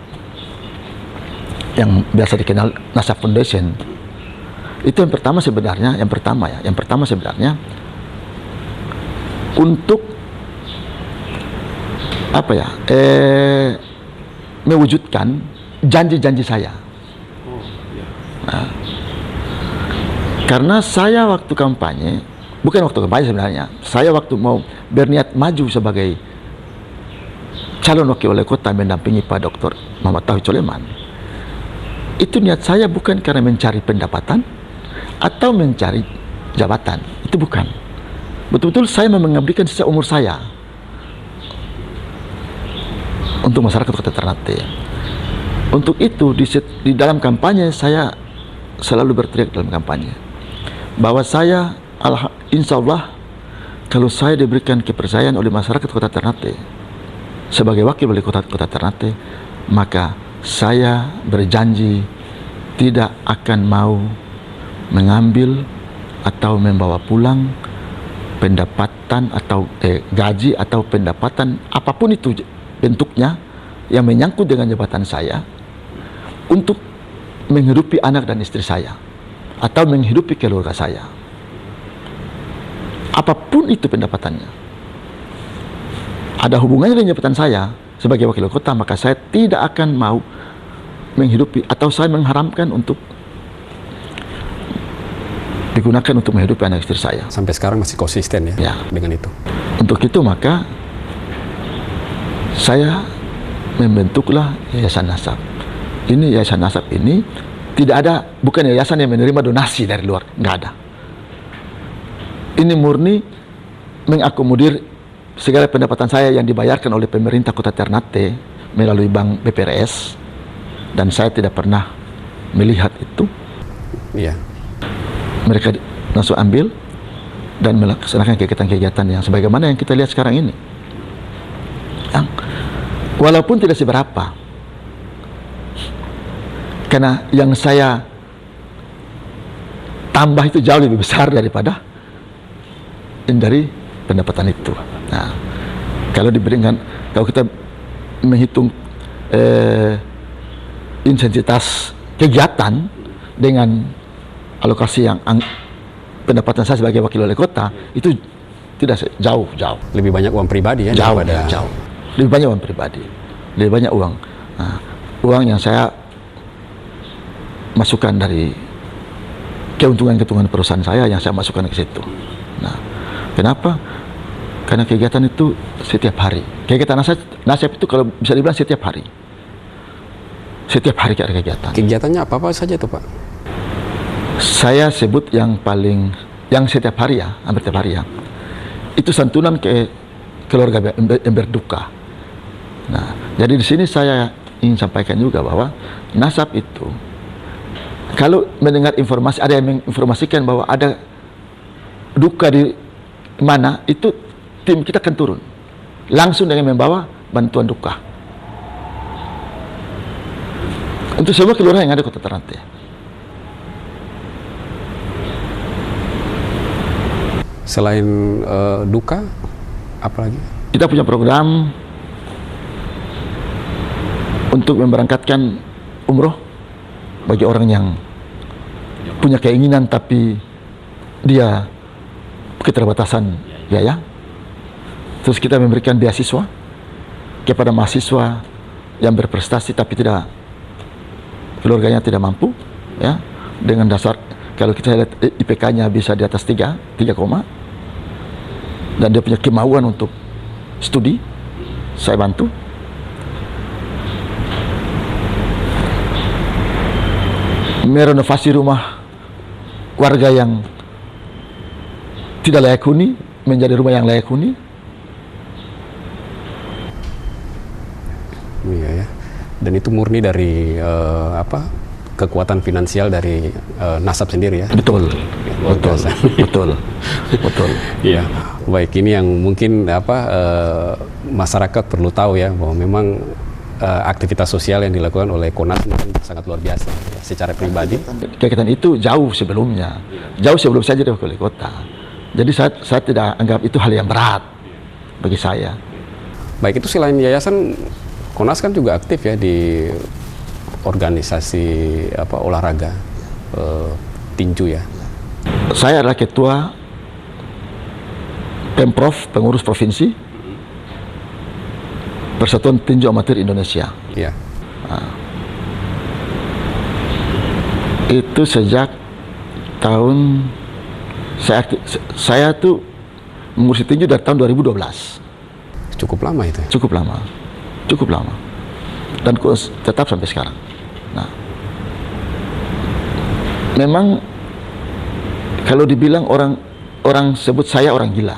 yang biasa dikenal Nasab Foundation. Itu yang pertama sebenarnya, untuk apa ya, mewujudkan janji-janji saya. Nah, Karena saya waktu kampanye, bukan waktu kampanye sebenarnya, saya waktu mau berniat maju sebagai calon wakil wali kota mendampingi Pak Dr. Muhammad Tauhid Soleman, itu niat saya bukan karena mencari pendapatan atau mencari jabatan, itu bukan. Betul-betul saya mengabdikan sisa umur saya untuk masyarakat Kota Ternate. Untuk itu di dalam kampanye saya selalu berteriak dalam kampanye bahwa saya insya Allah kalau saya diberikan kepercayaan oleh masyarakat Kota Ternate sebagai wakil wali kota Ternate, maka saya berjanji tidak akan mau mengambil atau membawa pulang pendapatan atau gaji atau pendapatan apapun itu bentuknya yang menyangkut dengan jabatan saya untuk menghidupi anak dan istri saya atau menghidupi keluarga saya. Apapun itu pendapatannya, ada hubungannya dengan jabatan saya sebagai wakil kota, maka saya tidak akan mau menghidupi atau saya mengharamkan untuk digunakan untuk menghidupi anak istri saya. Sampai sekarang masih konsisten ya dengan itu. Untuk itu maka saya membentuklah Yayasan Nasab. Ini Yayasan Nasab ini tidak ada, bukan yayasan yang menerima donasi dari luar, nggak ada. Ini murni mengakomodir segala pendapatan saya yang dibayarkan oleh pemerintah Kota Ternate melalui bank BPRS, dan saya tidak pernah melihat itu. Iya. Mereka langsung ambil dan melaksanakan kegiatan-kegiatan yang sebagaimana yang kita lihat sekarang ini. Walaupun tidak seberapa, karena yang saya tambah itu jauh lebih besar daripada dari pendapatan itu. Nah, kalau diberikan, kalau kita menghitung intensitas kegiatan dengan alokasi yang pendapatan saya sebagai wakil wali kota, itu tidak jauh. Lebih banyak uang pribadi ya? Jauh. Lebih banyak uang pribadi, lebih banyak uang. Nah, uang yang saya masukkan dari keuntungan-keuntungan perusahaan saya yang saya masukkan ke situ. Nah, kenapa? Karena kegiatan itu setiap hari. Kegiatan nasab itu kalau bisa dibilang setiap hari. Setiap hari ada kegiatan. Kegiatannya apa saja tuh Pak? Saya sebut yang setiap hari ya, hampir setiap hari ya. Itu santunan ke keluarga yang berduka. Nah, jadi di sini saya ingin sampaikan juga bahwa nasab itu, kalau mendengar informasi, ada yang menginformasikan bahwa ada duka di mana, itu tim kita akan turun langsung dengan membawa bantuan duka untuk semua kelurahan yang ada Kota Ternate. Selain duka, apa lagi? Kita punya program untuk memberangkatkan umroh bagi orang yang punya keinginan tapi dia keterbatasan biaya. Terus kita memberikan beasiswa kepada mahasiswa yang berprestasi tapi tidak, keluarganya tidak mampu, ya, dengan dasar kalau kita lihat IPK-nya bisa di atas 3, dan dia punya kemauan untuk studi, saya bantu. Merenovasi rumah warga yang tidak layak huni menjadi rumah yang layak huni. Iya ya. Dan itu murni dari kekuatan finansial dari nasab sendiri ya. Betul. Iya. Baik, ini yang mungkin masyarakat perlu tahu ya, bahwa memang aktivitas sosial yang dilakukan oleh Konas sangat luar biasa ya, secara pribadi. Kegiatan itu jauh sebelum saya jadi wali kota. Jadi saya tidak anggap itu hal yang berat bagi saya. Baik, itu selain yayasan, Konas kan juga aktif ya di organisasi olahraga tinju ya. Saya adalah ketua Pemprov, pengurus provinsi Persatuan Tinju Amatir Indonesia. Ya. Itu sejak tahun saya tuh mengurusi tinju dari tahun 2012. Cukup lama itu. Cukup lama. Dan tetap sampai sekarang. Nah, memang kalau dibilang orang sebut saya orang gila.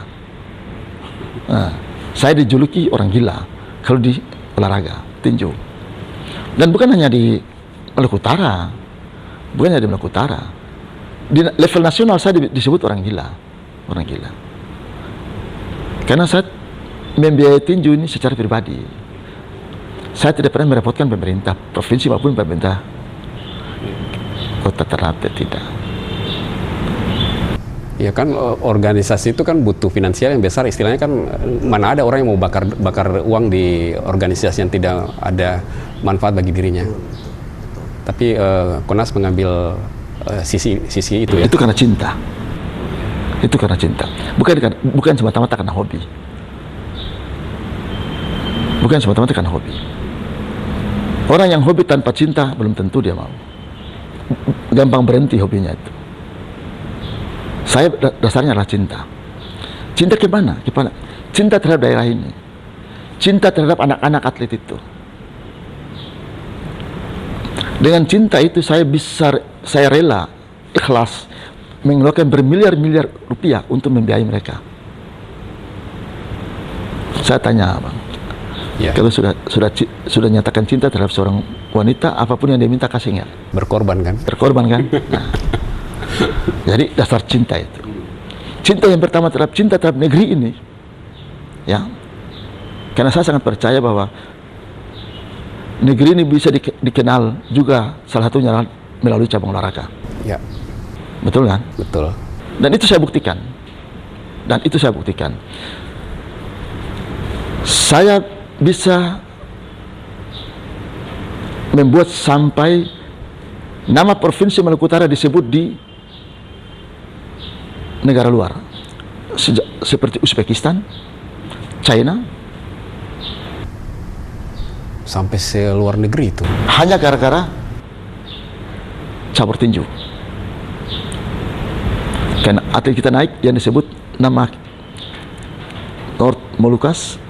Nah, saya dijuluki orang gila kalau di olahraga tinju. Dan bukan hanya di Maluku Utara, di level nasional saya disebut orang gila. Karena saya membiayai tinju ini secara pribadi. Saya tidak pernah merepotkan pemerintah provinsi maupun pemerintah kota Ternate, tidak. Ya kan, organisasi itu kan butuh finansial yang besar, istilahnya kan mana ada orang yang mau bakar uang di organisasi yang tidak ada manfaat bagi dirinya. Tapi Konas mengambil sisi itu ya. Itu karena cinta. Bukan semata-mata karena hobi. Orang yang hobi tanpa cinta belum tentu dia mau. Gampang berhenti hobinya itu. Saya dasarnya adalah cinta. Cinta kemana? Cinta terhadap daerah ini. Cinta terhadap anak-anak atlet itu. Dengan cinta itu saya rela, ikhlas mengeluarkan bermiliar-miliar rupiah untuk membiayai mereka. Saya tanya, Bang, kalau sudah nyatakan cinta terhadap seorang wanita, apapun yang dia minta kasih nggak? Berkorban kan? Nah, jadi dasar cinta itu. Cinta yang pertama cinta terhadap negeri ini, ya. Karena saya sangat percaya bahwa negeri ini bisa dikenal juga salah satunya melalui cabang olahraga. Ya. Betul kan? Betul. Dan itu saya buktikan. Saya bisa membuat sampai nama Provinsi Maluku Utara disebut di negara luar, seperti Uzbekistan, China, sampai seluar negeri itu. Hanya gara-gara cabur tinju. Karena atlet kita naik yang disebut nama North Molucas,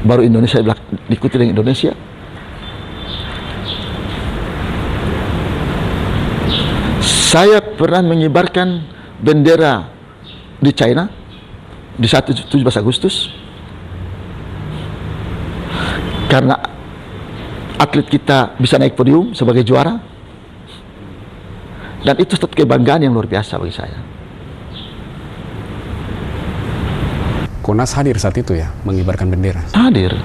baru Indonesia diikuti dengan Indonesia. Saya pernah mengibarkan bendera di China di 17 Agustus karena atlet kita bisa naik podium sebagai juara, dan itu satu kebanggaan yang luar biasa bagi saya. Konas hadir saat itu ya, mengibarkan bendera? Hadir.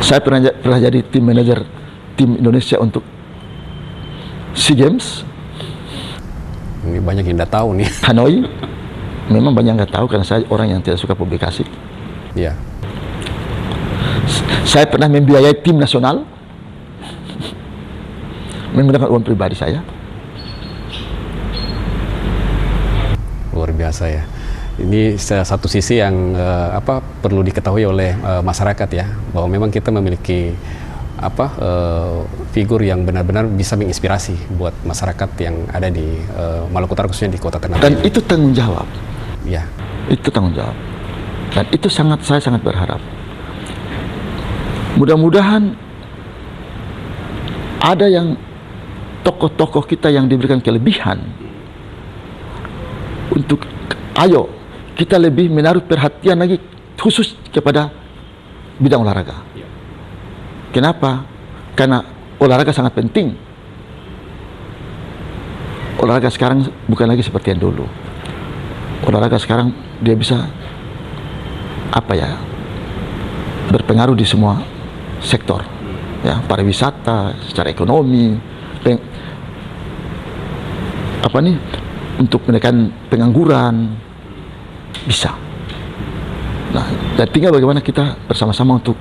Saya pernah jadi tim manajer tim Indonesia untuk SEA Games. Ini banyak yang tidak tahu nih. Hanoi. Memang banyak nggak tahu karena saya orang yang tidak suka publikasi. Ya. Saya pernah membiayai tim nasional menggunakan uang pribadi saya. Luar biasa ya. Ini satu sisi yang perlu diketahui oleh masyarakat ya, bahwa memang kita memiliki figur yang benar-benar bisa menginspirasi buat masyarakat yang ada di Maluku Utara, khususnya di Kota Ternate. Dan itu tanggung jawab. Ya. Itu tanggung jawab. Dan itu saya sangat berharap. Mudah-mudahan ada yang tokoh-tokoh kita yang diberikan kelebihan untuk ayo kita lebih menaruh perhatian lagi khusus kepada bidang olahraga. Kenapa? Karena olahraga sangat penting. Olahraga sekarang bukan lagi seperti yang dulu. Olahraga sekarang dia bisa berpengaruh di semua sektor, ya, pariwisata, secara ekonomi, untuk menekan pengangguran, bisa. Nah, dan tinggal bagaimana kita bersama-sama untuk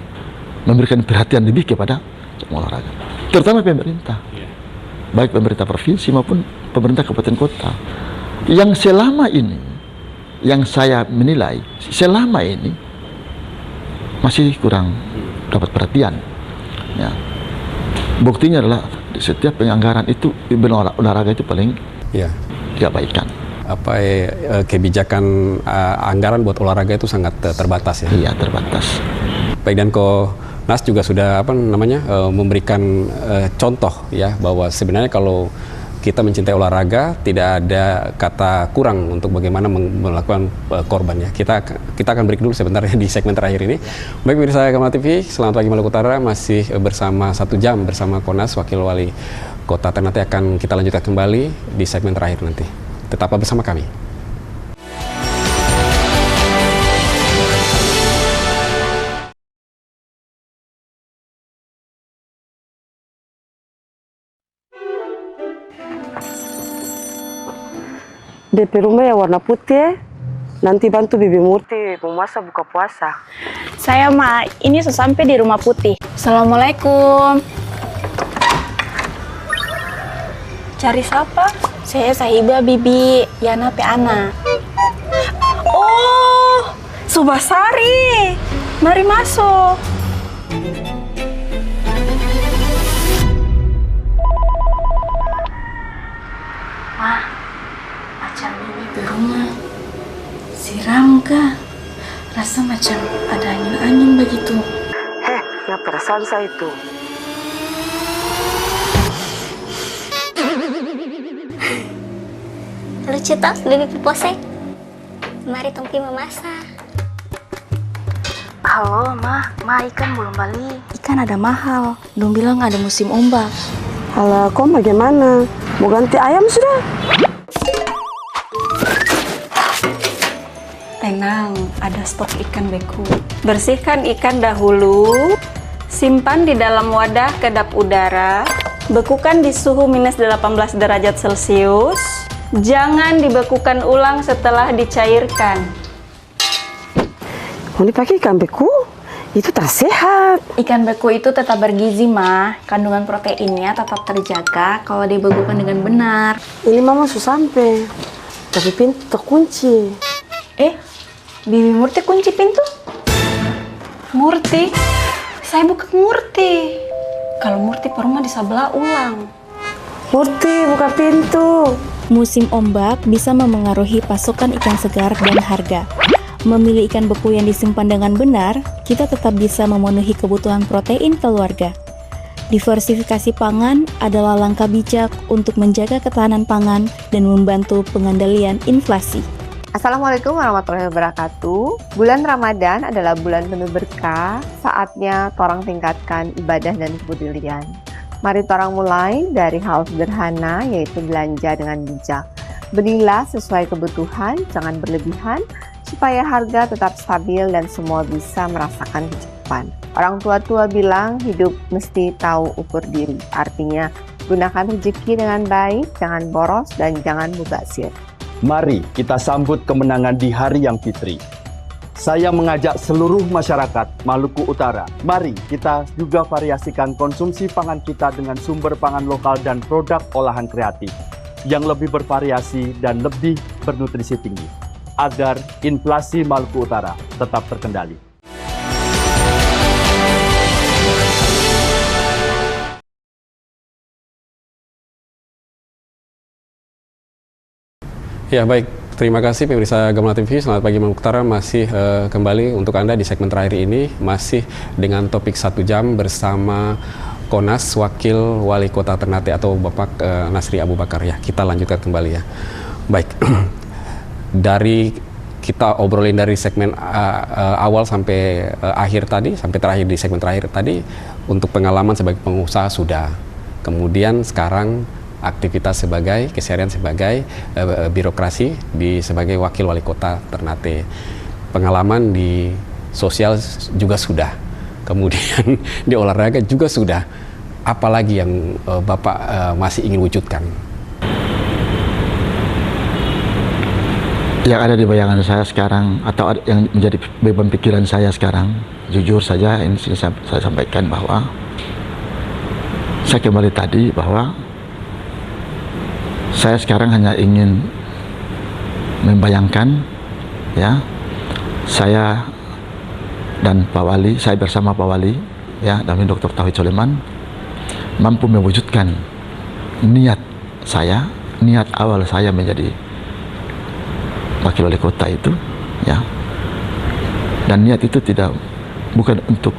memberikan perhatian lebih kepada olahraga, terutama pemerintah, baik pemerintah provinsi maupun pemerintah kabupaten kota, yang selama ini, yang saya menilai selama ini masih kurang dapat perhatian. Ya. Buktinya adalah di setiap penganggaran itu olahraga itu paling Ya. Diabaikan. Kebijakan anggaran buat olahraga itu sangat terbatas ya. Iya, terbatas. Baik, dan Nas juga sudah memberikan contoh ya bahwa sebenarnya kalau kita mencintai olahraga tidak ada kata kurang untuk bagaimana melakukan korban ya. Kita akan break dulu sebentar ya di segmen terakhir ini. Baik pemirsa Gamala TV, selamat pagi Maluku Utara, masih bersama 1 jam bersama Konas Wakil Wali Kota Ternate, akan kita lanjutkan kembali di segmen terakhir nanti. Tetaplah bersama kami. DP rumah yang warna putih, nanti bantu Bibi Murti memasak buka puasa. Saya mah ini sesampai di rumah putih. Assalamualaikum. Cari siapa? Saya Sahibah Bibi Yana Peana. Oh, Subasari. Mari masuk. Di rumah siram kah? Rasa macam ada angin-angin begitu. Ya perasaan saya itu. Lucu toh, Bibi Posek. Mari Tongki memasak. Halo, Ma ikan belum balik. Ikan ada mahal. Belum bilang ada musim ombak. Halo, kau bagaimana? Mau ganti ayam sudah? Tenang, ada stok ikan beku. Bersihkan ikan dahulu, simpan di dalam wadah kedap udara, bekukan di suhu minus 18 derajat Celcius. Jangan dibekukan ulang setelah dicairkan. Mau dipakai ikan beku? Itu tak sehat. Ikan beku itu tetap bergizi, Ma. Kandungan proteinnya tetap terjaga kalau dibekukan dengan benar. Ini Mama sudah sampai, tapi pintu terkunci. Bibi Murti kunci pintu? Murti? Saya bukan Murti. Kalau Murti perumah di sebelah ulang. Murti, buka pintu. Musim ombak bisa memengaruhi pasokan ikan segar dan harga. Memilih ikan beku yang disimpan dengan benar, kita tetap bisa memenuhi kebutuhan protein keluarga. Diversifikasi pangan adalah langkah bijak untuk menjaga ketahanan pangan dan membantu pengendalian inflasi. Assalamualaikum warahmatullahi wabarakatuh. Bulan Ramadan adalah bulan penuh berkah, saatnya torang tingkatkan ibadah dan kepedulian. Mari torang mulai dari hal sederhana, yaitu belanja dengan bijak. Belilah sesuai kebutuhan, jangan berlebihan, supaya harga tetap stabil dan semua bisa merasakan kecukupan. Orang tua-tua bilang hidup mesti tahu ukur diri, artinya gunakan rezeki dengan baik, jangan boros dan jangan mubazir. Mari kita sambut kemenangan di Hari yang Fitri. Saya mengajak seluruh masyarakat Maluku Utara, mari kita juga variasikan konsumsi pangan kita dengan sumber pangan lokal dan produk olahan kreatif yang lebih bervariasi dan lebih bernutrisi tinggi, agar inflasi Maluku Utara tetap terkendali. Ya baik, terima kasih pemirsa Gamala TV. Selamat pagi Maluku Utara, masih kembali untuk Anda di segmen terakhir ini, masih dengan topik 1 jam bersama Konas Wakil Wali Kota Ternate atau Bapak Nasri Abu Bakar ya. Kita lanjutkan kembali ya. Baik, dari kita obrolin dari segmen awal sampai akhir tadi, sampai terakhir di segmen terakhir tadi, untuk pengalaman sebagai pengusaha sudah. Kemudian sekarang aktivitas sebagai keseharian sebagai birokrasi sebagai wakil wali kota Ternate. Pengalaman di sosial juga sudah. Kemudian di olahraga juga sudah. Apalagi yang Bapak masih ingin wujudkan? Yang ada di bayangan saya sekarang atau yang menjadi beban pikiran saya sekarang, jujur saja ini saya sampaikan bahwa saya kembali tadi bahwa saya sekarang hanya ingin membayangkan ya, saya dan Pak Wali, saya bersama Pak Wali ya, dan Dr. Tauhid Soleman mampu mewujudkan niat saya niat awal saya menjadi wakil wali kota itu, ya. Dan niat itu bukan untuk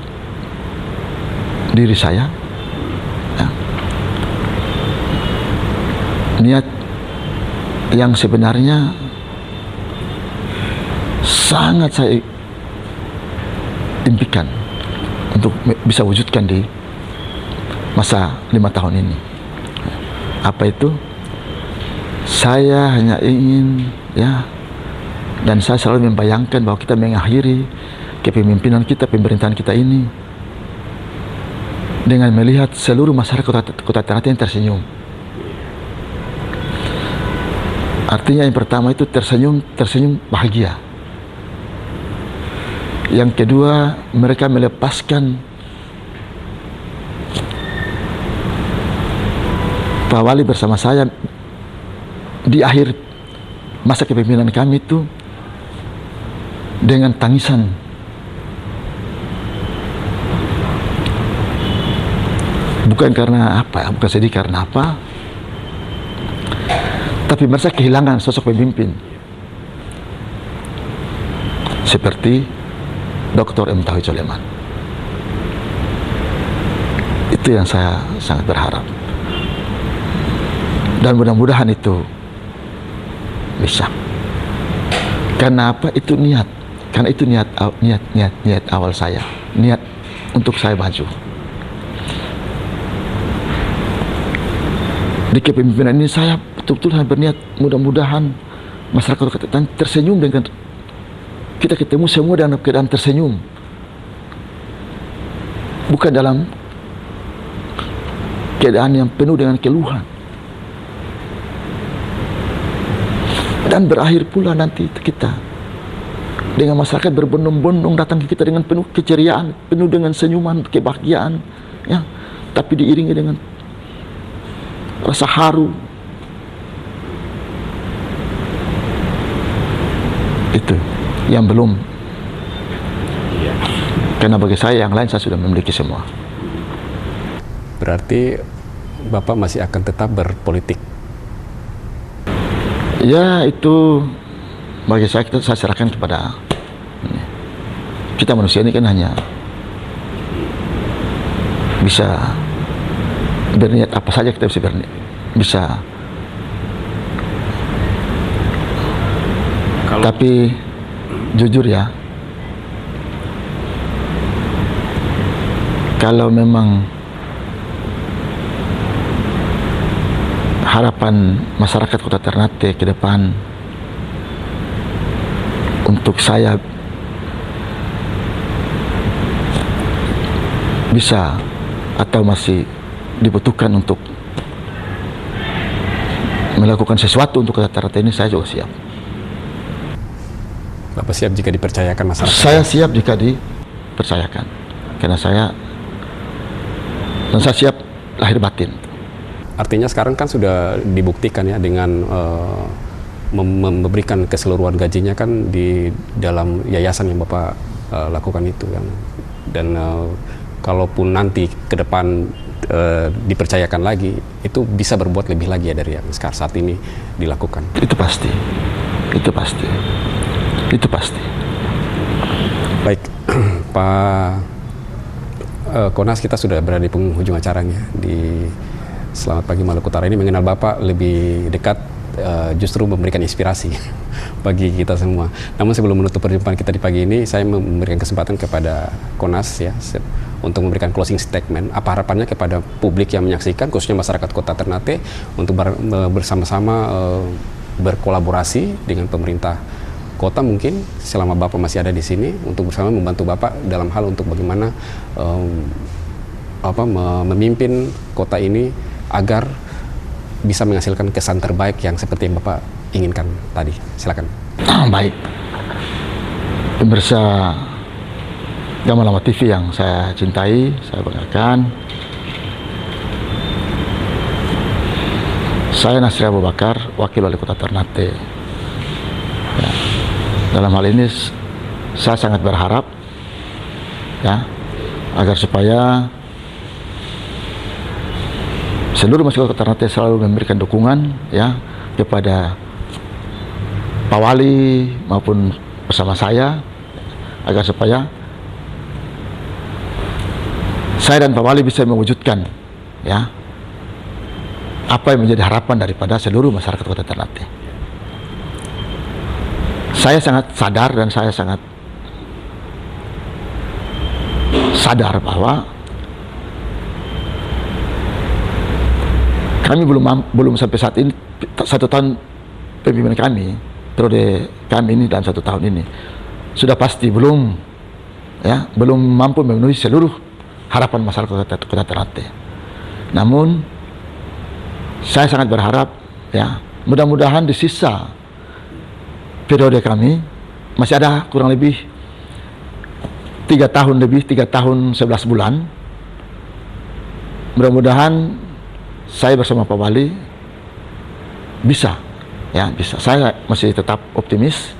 diri saya, ya. Niat yang sebenarnya sangat saya impikan untuk bisa wujudkan di masa 5 tahun ini. Apa itu? Saya hanya ingin, ya, dan saya selalu membayangkan bahwa kita mengakhiri kepemimpinan kita, pemerintahan kita ini dengan melihat seluruh masyarakat kota Ternate yang tersenyum. Artinya yang pertama itu tersenyum bahagia. Yang kedua, mereka melepaskan Pak Wali bersama saya di akhir masa kepemimpinan kami itu dengan tangisan. Bukan karena apa, bukan sedih karena apa, tapi merasa kehilangan sosok pemimpin seperti Dr. M. Tauhid Soleman. Itu yang saya sangat berharap. Dan mudah-mudahan itu bisa. Karena apa? Itu niat. Karena itu niat awal saya. Niat untuk saya maju. Di kepemimpinan ini saya betul-betul berniat mudah-mudahan masyarakat Kota tersenyum dengan kita ketemu semua dalam keadaan tersenyum, bukan dalam keadaan yang penuh dengan keluhan. Dan berakhir pula nanti kita dengan masyarakat berbondong-bondong datang ke kita dengan penuh keceriaan, penuh dengan senyuman, kebahagiaan, ya, tapi diiringi dengan rasa haru. Itu yang belum, karena bagi saya yang lain saya sudah memiliki semua. Berarti Bapak masih akan tetap berpolitik? Ya, itu bagi saya saya serahkan kepada kita manusia ini kan hanya bisa berniat apa saja kita bisa berniat, bisa. Tapi jujur ya, kalau memang harapan masyarakat Kota Ternate ke depan untuk saya bisa atau masih dibutuhkan untuk melakukan sesuatu untuk Kota Ternate ini, saya juga siap. Bapak siap jika dipercayakan masyarakat? Saya siap jika dipercayakan, karena saya siap lahir batin. Artinya sekarang kan sudah dibuktikan ya dengan memberikan keseluruhan gajinya kan di dalam yayasan yang Bapak lakukan itu kan. Dan kalaupun nanti ke depan dipercayakan lagi, itu bisa berbuat lebih lagi ya dari yang sekarang saat ini dilakukan. Itu pasti. Itu pasti. Itu pasti. Baik, Pak Konas, kita sudah berada di penghujung acaranya di Selamat Pagi Maluku Utara ini. Mengenal Bapak lebih dekat justru memberikan inspirasi bagi kita semua. Namun sebelum menutup perjumpaan kita di pagi ini, saya memberikan kesempatan kepada Konas ya untuk memberikan closing statement. Apa harapannya kepada publik yang menyaksikan, khususnya masyarakat Kota Ternate, untuk bersama-sama berkolaborasi dengan pemerintah kota mungkin selama Bapak masih ada di sini, untuk bersama membantu Bapak dalam hal untuk bagaimana memimpin kota ini agar bisa menghasilkan kesan terbaik yang seperti yang Bapak inginkan tadi. Silakan. Baik. Pemirsa Gamalama TV yang saya cintai, saya banggakan. Saya Nasri Abu Bakar, Wakil Wali Kota Ternate. Ya. Dalam hal ini saya sangat berharap ya agar supaya seluruh masyarakat Kota Ternate selalu memberikan dukungan ya kepada Pak Wali maupun bersama saya agar supaya saya dan Pak Wali bisa mewujudkan ya apa yang menjadi harapan daripada seluruh masyarakat Kota Ternate. Saya sangat sadar dan saya sangat sadar bahwa kami belum sampai saat ini 1 tahun pemimpinan kami, periode kami ini dalam 1 tahun ini sudah pasti belum mampu memenuhi seluruh harapan masyarakat Kota Ternate. Namun saya sangat berharap ya mudah-mudahan di sisa periode kami masih ada kurang lebih 3 tahun 11 bulan. Mudah-mudahan saya bersama Pak Wali bisa. Saya masih tetap optimis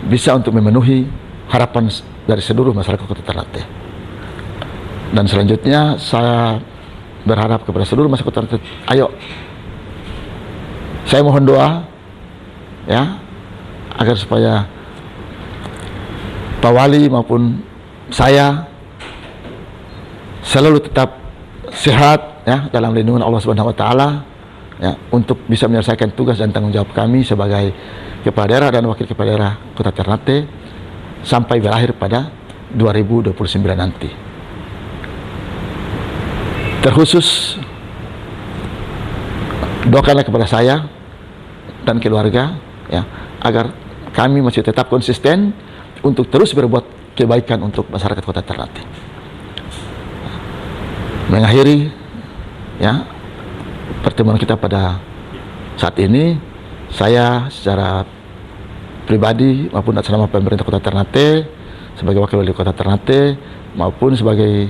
bisa untuk memenuhi harapan dari seluruh masyarakat Kota Ternate. Dan selanjutnya saya berharap kepada seluruh masyarakat Kota Ternate, ayo saya mohon doa ya agar supaya Pak Wali maupun saya selalu tetap sehat ya dalam lindungan Allah Subhanahu wa taala ya untuk bisa menyelesaikan tugas dan tanggung jawab kami sebagai kepala daerah dan wakil kepala daerah Kota Ternate sampai berakhir pada 2029 nanti. Terkhusus doakanlah kepada saya dan keluarga ya agar kami masih tetap konsisten untuk terus berbuat kebaikan untuk masyarakat Kota Ternate. Mengakhiri ya pertemuan kita pada saat ini, saya secara pribadi maupun atas nama pemerintah Kota Ternate sebagai wakil wali Kota Ternate maupun sebagai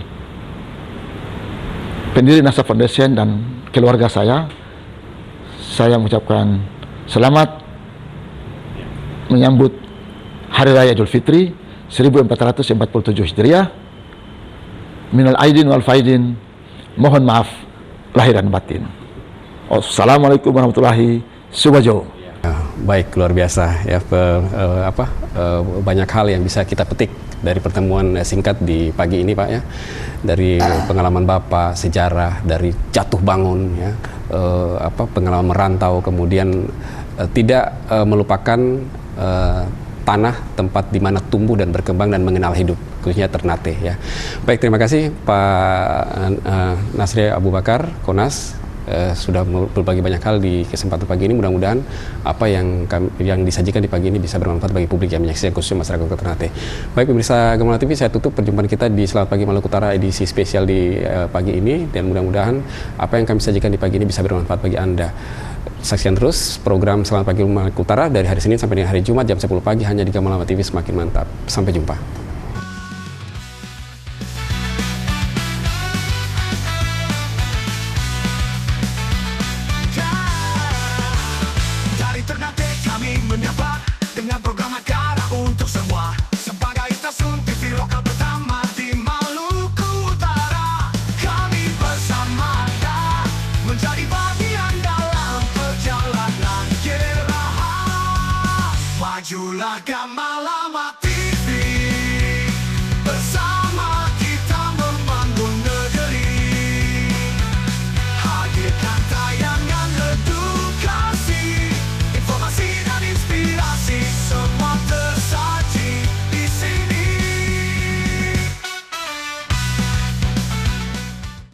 pendiri NASA Foundation dan keluarga saya mengucapkan selamat menyambut Hari Raya Idul Fitri 1447 Hijriah. Minal aidin wal faidin, mohon maaf lahir dan batin. Assalamualaikum warahmatullahi wabarakatuh. Baik, luar biasa ya banyak hal yang bisa kita petik dari pertemuan singkat di pagi ini Pak ya, dari pengalaman Bapak, sejarah, dari jatuh bangun ya, pengalaman merantau, kemudian tidak melupakan tanah tempat di mana tumbuh dan berkembang dan mengenal hidup, khususnya Ternate ya. Baik, terima kasih Pak Nasri Abu Bakar, Konas, sudah berbagi banyak hal di kesempatan pagi ini. Mudah-mudahan apa yang disajikan di pagi ini bisa bermanfaat bagi publik yang menyaksikan, khususnya masyarakat Kota Ternate. Baik pemirsa Gamalam TV, saya tutup perjumpaan kita di Selamat Pagi Maluku Utara edisi spesial di pagi ini, dan mudah-mudahan apa yang kami sajikan di pagi ini bisa bermanfaat bagi Anda. Saksikan terus program Selamat Pagi Maluku Utara dari hari Senin sampai dengan hari Jumat jam 10 pagi hanya di Gamalam TV. Semakin mantap. Sampai jumpa. Dari Ternate kami menyapa dengan program acara untuk semua, sebagai stasiun TV lokal pertama di Maluku Utara. Kami bersama Anda menjadi bagian dalam perjalanan kita. Majulah Gamalam.